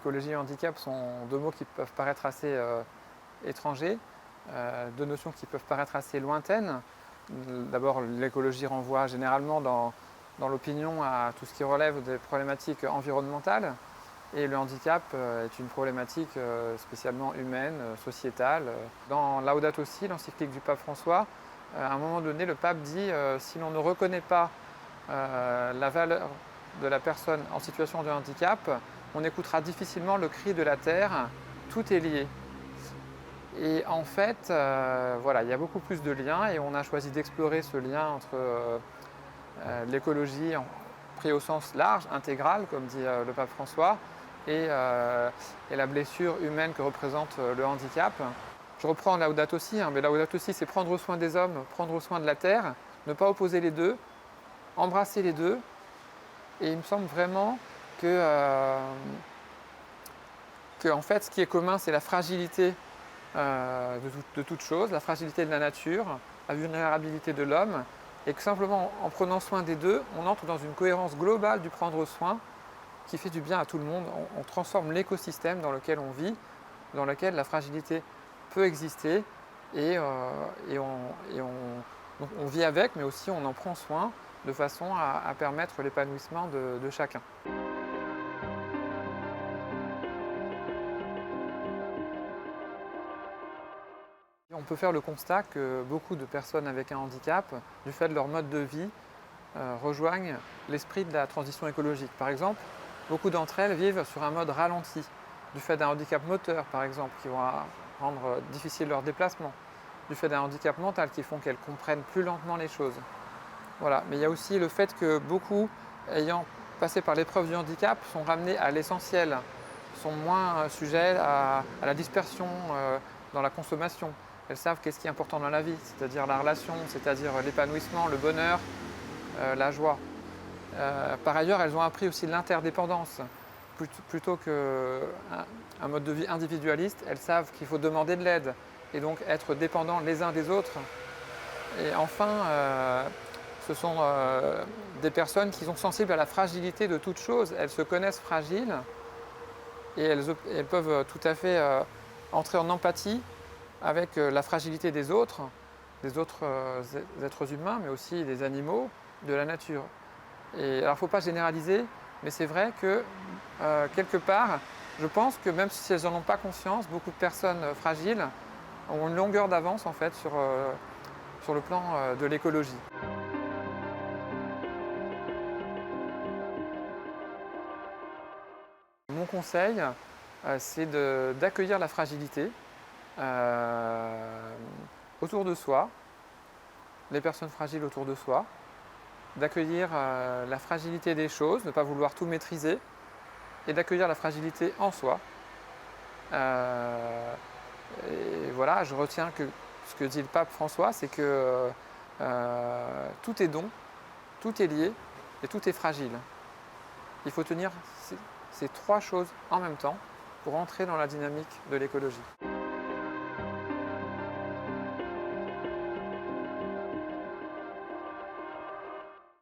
Écologie et handicap sont deux mots qui peuvent paraître assez étrangers, deux notions qui peuvent paraître assez lointaines. D'abord, l'écologie renvoie généralement dans l'opinion à tout ce qui relève des problématiques environnementales, et le handicap est une problématique spécialement humaine, sociétale. Dans Laudato Si, l'encyclique du pape François, à un moment donné, le pape dit si l'on ne reconnaît pas la valeur de la personne en situation de handicap, on écoutera difficilement le cri de la terre, tout est lié. Et en fait, voilà, il y a beaucoup plus de liens et on a choisi d'explorer ce lien entre l'écologie pris au sens large, intégral, comme dit le pape François, et la blessure humaine que représente le handicap. Je reprends Laudato Si, mais Laudato Si, c'est prendre soin des hommes, prendre soin de la terre, ne pas opposer les deux, embrasser les deux. Et il me semble vraiment que en fait, ce qui est commun, c'est la fragilité de toute chose, la fragilité de la nature, la vulnérabilité de l'homme, et que simplement en prenant soin des deux, on entre dans une cohérence globale du prendre soin qui fait du bien à tout le monde. On transforme l'écosystème dans lequel on vit, dans lequel la fragilité peut exister, et on vit avec, mais aussi on en prend soin de façon à permettre l'épanouissement de chacun. On peut faire le constat que beaucoup de personnes avec un handicap, du fait de leur mode de vie, rejoignent l'esprit de la transition écologique. Par exemple, beaucoup d'entre elles vivent sur un mode ralenti, du fait d'un handicap moteur, par exemple, qui va rendre difficile leur déplacement, du fait d'un handicap mental qui font qu'elles comprennent plus lentement les choses. Voilà. Mais il y a aussi le fait que beaucoup, ayant passé par l'épreuve du handicap, sont ramenés à l'essentiel, sont moins sujets à la dispersion dans la consommation. Elles savent qu'est-ce qui est important dans la vie, c'est-à-dire la relation, c'est-à-dire l'épanouissement, le bonheur, la joie. Par ailleurs, elles ont appris aussi l'interdépendance. Plutôt qu'un mode de vie individualiste, elles savent qu'il faut demander de l'aide et donc être dépendants les uns des autres. Et enfin, ce sont des personnes qui sont sensibles à la fragilité de toute chose. Elles se connaissent fragiles et elles peuvent tout à fait entrer en empathie avec la fragilité des autres êtres humains, mais aussi des animaux, de la nature. Et alors, il ne faut pas généraliser, mais c'est vrai que quelque part, je pense que même si elles n'en ont pas conscience, beaucoup de personnes fragiles ont une longueur d'avance en fait sur le plan de l'écologie. Mon conseil, c'est d'accueillir la fragilité autour de soi, les personnes fragiles autour de soi, d'accueillir la fragilité des choses, ne pas vouloir tout maîtriser, et d'accueillir la fragilité en soi. Et voilà, je retiens que ce que dit le pape François, c'est que tout est don, tout est lié et tout est fragile. Il faut tenir ces trois choses en même temps pour entrer dans la dynamique de l'écologie.